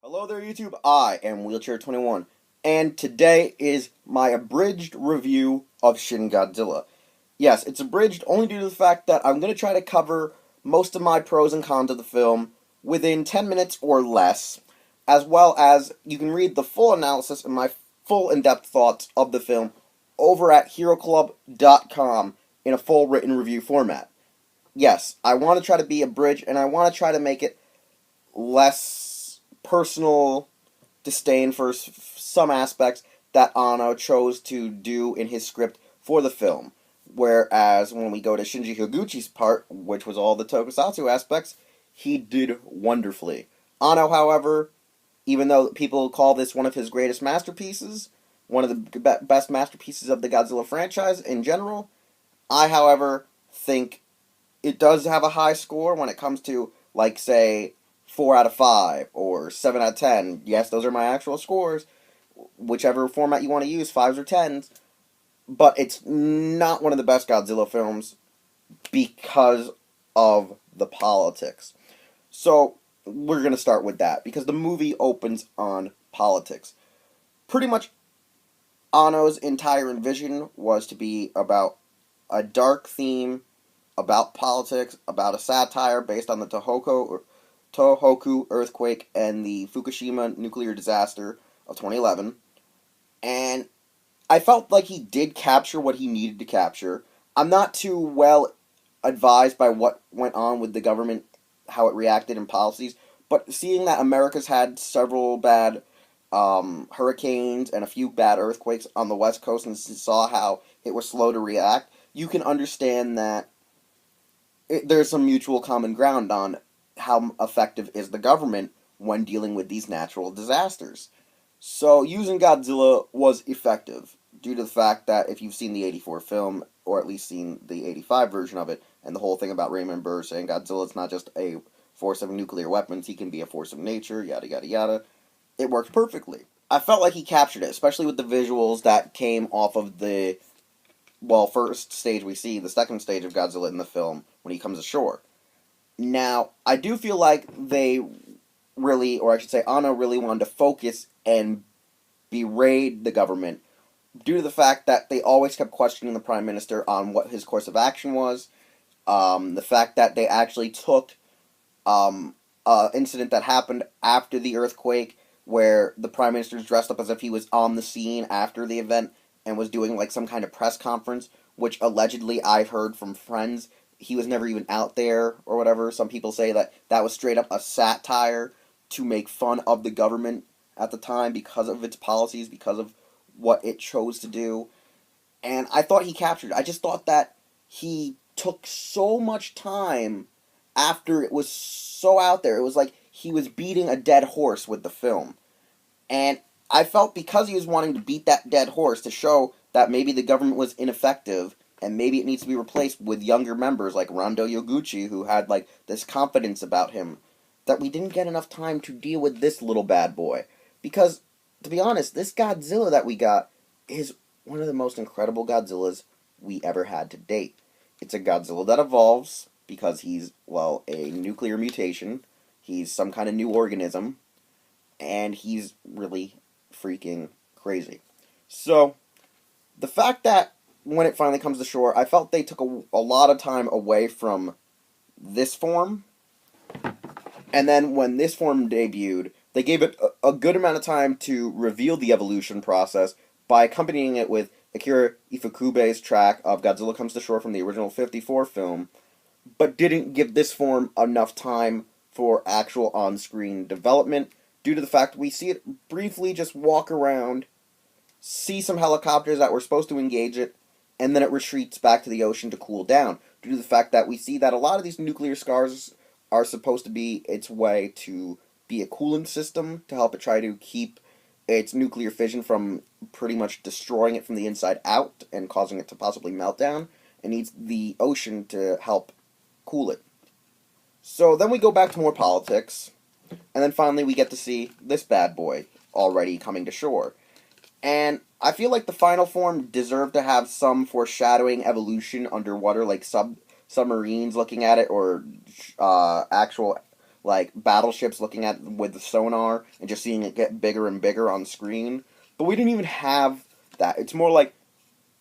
Hello there, YouTube. I am Wheelchair21, and today is my abridged review of Shin Godzilla. Yes, it's abridged only due to the fact that I'm going to try to cover most of my pros and cons of the film within 10 minutes or less, as well as you can read the full analysis and my full in-depth thoughts of the film over at HeroClub.com in a full written review format. Yes, I want to try to be abridged, and I want to try to make it less personal disdain for some aspects that Anno chose to do in his script for the film. Whereas when we go to Shinji Higuchi's part, which was all the tokusatsu aspects, he did wonderfully. Anno, however, even though people call this one of his greatest masterpieces, one of the best masterpieces of the Godzilla franchise in general, I, however, think it does have a high score when it comes to, like, say, 4 out of 5 or 7 out of 10. Yes, those are my actual scores, whichever format you want to use, 5s or 10s. But it's not one of the best Godzilla films because of the politics. So, we're going to start with that, because the movie opens on politics. Pretty much, Anno's entire vision was to be about a dark theme, about politics, about a satire based on the Tohoku earthquake and the Fukushima nuclear disaster of 2011. And I felt like he did capture what he needed to capture. I'm not too well advised by what went on with the government, how it reacted in policies, but seeing that America's had several bad hurricanes and a few bad earthquakes on the West Coast and saw how it was slow to react, you can understand that there's some mutual common ground on how effective is the government when dealing with these natural disasters. So using Godzilla was effective due to the fact that if you've seen the 84 film, or at least seen the 85 version of it, and the whole thing about Raymond Burr saying Godzilla's not just a force of nuclear weapons, he can be a force of nature, yada yada yada, it worked perfectly. I felt like he captured it, especially with the visuals that came off of the, well, first stage we see, the second stage of Godzilla in the film, when he comes ashore. Now, I do feel like they really, or I should say Anno really wanted to focus and berate the government due to the fact that they always kept questioning the Prime Minister on what his course of action was, the fact that they actually took an incident that happened after the earthquake where the Prime Minister's dressed up as if he was on the scene after the event and was doing like some kind of press conference, which allegedly I've heard from friends he was never even out there or whatever. Some people say that that was straight up a satire to make fun of the government at the time because of its policies, because of what it chose to do. And I thought he captured it. I just thought that he took so much time after it was so out there. It was like he was beating a dead horse with the film. And I felt because he was wanting to beat that dead horse to show that maybe the government was ineffective and maybe it needs to be replaced with younger members like Rando Yoguchi, who had like this confidence about him, that we didn't get enough time to deal with this little bad boy. Because, to be honest, this Godzilla that we got is one of the most incredible Godzillas we ever had to date. It's a Godzilla that evolves because he's, well, a nuclear mutation. He's some kind of new organism. And he's really freaking crazy. So, the fact that when it finally comes to shore, I felt they took a lot of time away from this form. And then when this form debuted, they gave it a good amount of time to reveal the evolution process by accompanying it with Akira Ifukube's track of Godzilla Comes to Shore from the original 54 film, but didn't give this form enough time for actual on-screen development due to the fact we see it briefly just walk around, see some helicopters that were supposed to engage it, and then it retreats back to the ocean to cool down, due to the fact that we see that a lot of these nuclear scars are supposed to be its way to be a coolant system to help it try to keep its nuclear fission from pretty much destroying it from the inside out and causing it to possibly melt down. It needs the ocean to help cool it. So then we go back to more politics, and then finally we get to see this bad boy already coming to shore. And I feel like the final form deserved to have some foreshadowing evolution underwater, like submarines looking at it, or actual like battleships looking at with the sonar and just seeing it get bigger and bigger on screen. But we didn't even have that. It's more like,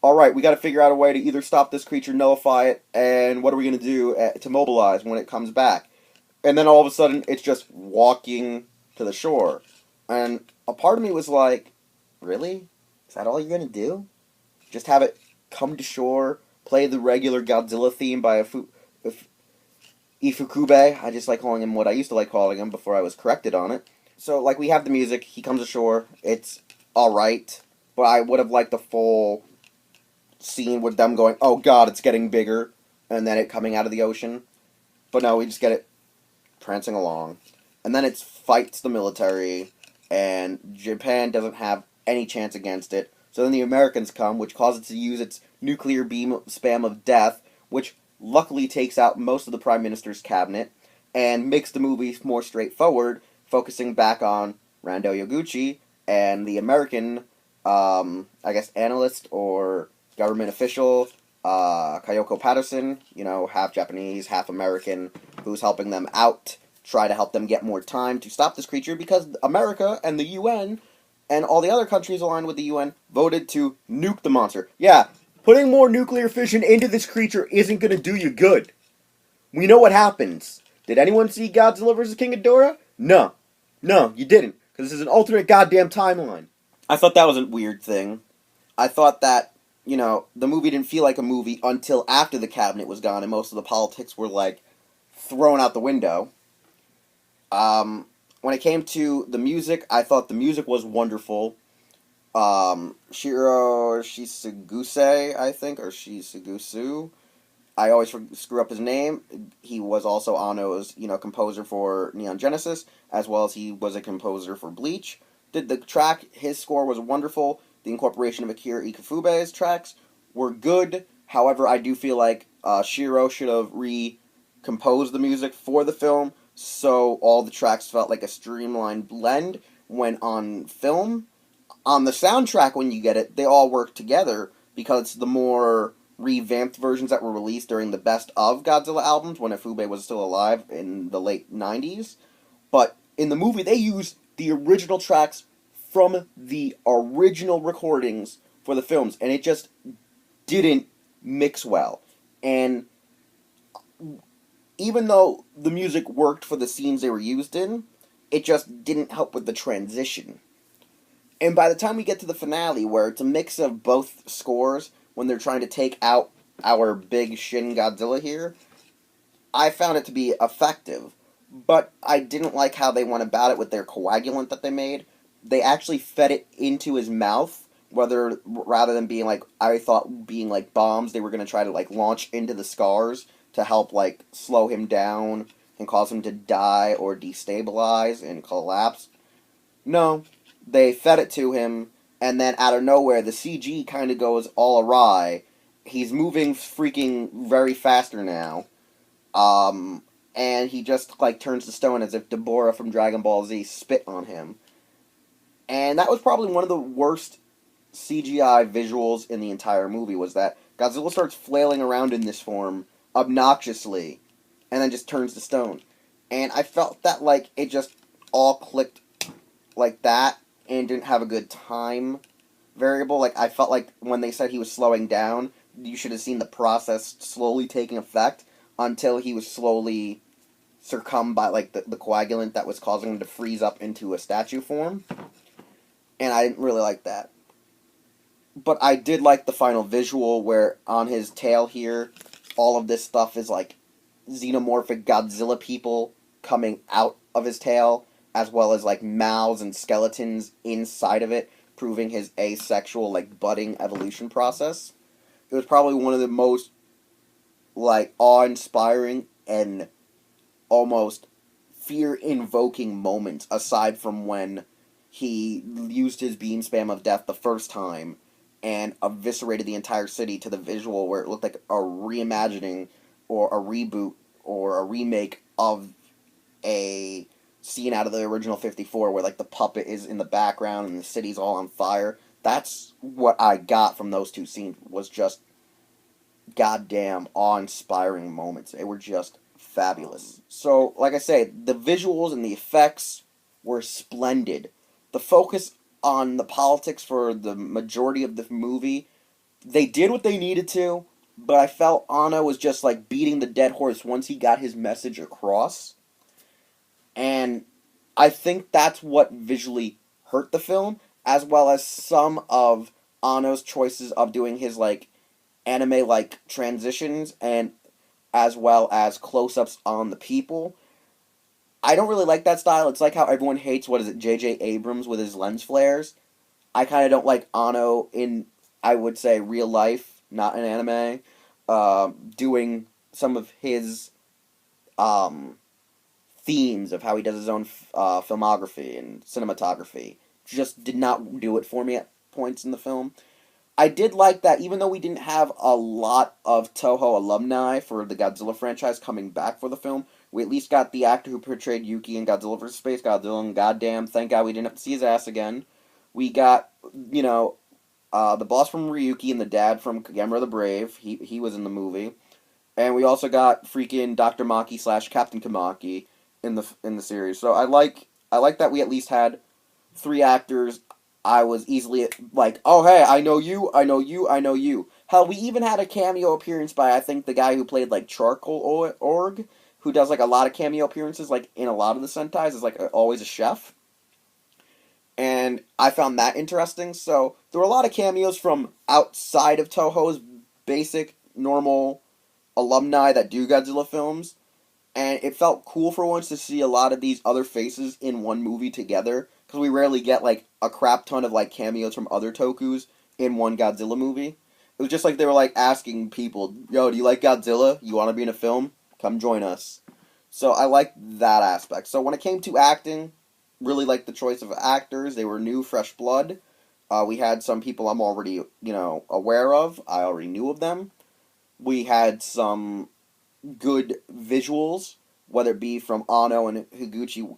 all right, we got to figure out a way to either stop this creature, nullify it, and what are we going to do to mobilize when it comes back? And then all of a sudden, it's just walking to the shore. And a part of me was like, really? Is that all you're going to do? Just have it come to shore, play the regular Godzilla theme by Ifukube. I just like calling him what I used to like calling him before I was corrected on it. So, like, we have the music, he comes ashore, it's alright, but I would have liked the full scene with them going, oh god, it's getting bigger, and then it coming out of the ocean. But no, we just get it prancing along. And then it fights the military, and Japan doesn't have any chance against it. So then the Americans come, which causes it to use its nuclear beam spam of death, which luckily takes out most of the Prime Minister's cabinet, and makes the movie more straightforward, focusing back on Rando Yoguchi and the American, I guess, analyst or government official, Kayoko Patterson, half Japanese, half American, who's helping them out, try to help them get more time to stop this creature, because America and the UN and all the other countries aligned with the UN voted to nuke the monster. Yeah, putting more nuclear fission into this creature isn't going to do you good. We know what happens. Did anyone see Godzilla vs. King Ghidorah? No. No, you didn't. Because this is an alternate goddamn timeline. I thought that was a weird thing. I thought that, the movie didn't feel like a movie until after the cabinet was gone and most of the politics were, thrown out the window. When it came to the music, I thought the music was wonderful. Shiro Shisuguse, I think, or Shisugusu. I always screw up his name. He was also Anno's, composer for Neon Genesis, as well as he was a composer for Bleach. Did the track, his score was wonderful. The incorporation of Akira Ikafube's tracks were good. However, I do feel like Shiro should have recomposed the music for the film, so all the tracks felt like a streamlined blend when on film. On the soundtrack, when you get it, they all work together, because the more revamped versions that were released during the Best of Godzilla albums, when Ifube was still alive in the late 90s. But in the movie, they used the original tracks from the original recordings for the films, and it just didn't mix well. And even though the music worked for the scenes they were used in, it just didn't help with the transition. And by the time we get to the finale, where it's a mix of both scores, when they're trying to take out our big Shin Godzilla here, I found it to be effective. But I didn't like how they went about it with their coagulant that they made. They actually fed it into his mouth, rather than being being like bombs they were going to try to launch into the scars to help slow him down and cause him to die or destabilize and collapse. No, they fed it to him, and then out of nowhere the CG kind of goes all awry. He's moving freaking very faster now. And he just turns to stone as if Deborah from Dragon Ball Z spit on him. And that was probably one of the worst CGI visuals in the entire movie, was that Godzilla starts flailing around in this form obnoxiously and then just turns to stone. And I felt that it just all clicked like that and didn't have a good time variable. I felt like when they said he was slowing down, you should have seen the process slowly taking effect until he was slowly succumbed by the coagulant that was causing him to freeze up into a statue form. And I didn't really like that. But I did like the final visual where on his tail here, all of this stuff is xenomorphic Godzilla people coming out of his tail, as well as mouths and skeletons inside of it, proving his asexual budding evolution process. It was probably one of the most awe-inspiring and almost fear-invoking moments, aside from when he used his beam spam of death the first time and eviscerated the entire city to the visual where it looked like a reimagining or a reboot or a remake of a scene out of the original 54 where the puppet is in the background and the city's all on fire. That's what I got from those two scenes, was just goddamn awe-inspiring moments. They were just fabulous. So, like I say, the visuals and the effects were splendid. The focus on the politics for the majority of the movie, they did what they needed to, but I felt Anno was just like beating the dead horse once he got his message across. And I think that's what visually hurt the film, as well as some of Anno's choices of doing his like anime like transitions and as well as close ups on the people. I don't really like that style. It's like how everyone hates, what is it, J.J. Abrams with his lens flares. I kind of don't like Anno in, I would say, real life, not in anime, doing some of his themes of how he does his own filmography and cinematography. Just did not do it for me at points in the film. I did like that even though we didn't have a lot of Toho alumni for the Godzilla franchise coming back for the film, we at least got the actor who portrayed Yuki in Godzilla vs. Space Godzilla, and goddamn, thank God we didn't have to see his ass again. We got, the boss from Ryuki and the dad from Gamera the Brave. He was in the movie. And we also got freaking Dr. Maki / Captain Kamaki in the series. So I like that we at least had 3 actors. I was easily like, oh hey, I know you, I know you, I know you. Hell, we even had a cameo appearance by, I think, the guy who played like Charcoal Org, who does like a lot of cameo appearances like in a lot of the Sentais, is like always a chef. And I found that interesting. So there were a lot of cameos from outside of Toho's basic normal alumni that do Godzilla films, and it felt cool for once to see a lot of these other faces in one movie together, because we rarely get like a crap ton of like cameos from other tokus in one Godzilla movie. It was just like they were like asking people, yo, do you like Godzilla? You want to be in a film? Come join us. So I liked that aspect. So when it came to acting, really liked the choice of actors. They were new, fresh blood. We had some people I'm already, aware of. I already knew of them. We had some good visuals, whether it be from Anno and Higuchi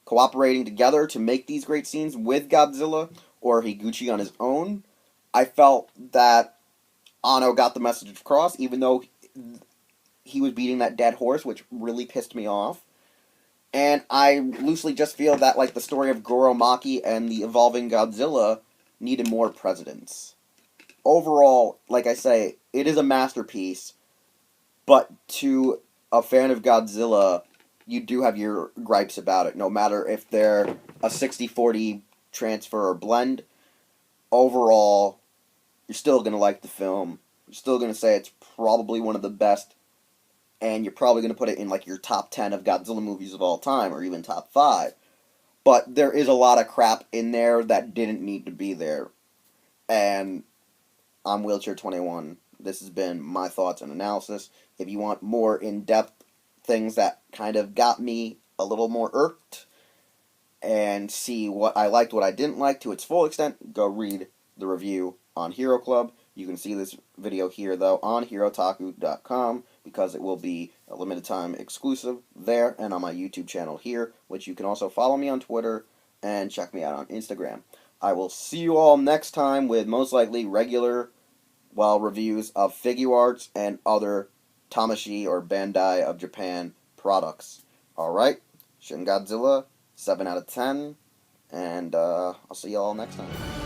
cooperating together to make these great scenes with Godzilla, or Higuchi on his own. I felt that Anno got the message across, even though he was beating that dead horse, which really pissed me off. And I loosely just feel that like the story of Goro Maki and the evolving Godzilla needed more precedence. Overall, like I say, it is a masterpiece, but to a fan of Godzilla, you do have your gripes about it, no matter if they're a 60-40 transfer or blend. Overall, you're still going to like the film. You're still going to say it's probably one of the best, and you're probably going to put it in like your top 10 of Godzilla movies of all time, or even top 5. But there is a lot of crap in there that didn't need to be there. And I'm Wheelchair 21. This has been my thoughts and analysis. If you want more in-depth things that kind of got me a little more irked, and see what I liked, what I didn't like to its full extent, go read the review on Hero Club. You can see this video here, though, on HeroTaku.com, because it will be a limited time exclusive there, and on my YouTube channel here, which you can also follow me on Twitter, and check me out on Instagram. I will see you all next time with most likely regular, reviews of Figuarts and other Tamashii or Bandai of Japan products. Alright, Shin Godzilla, 7 out of 10, and I'll see you all next time.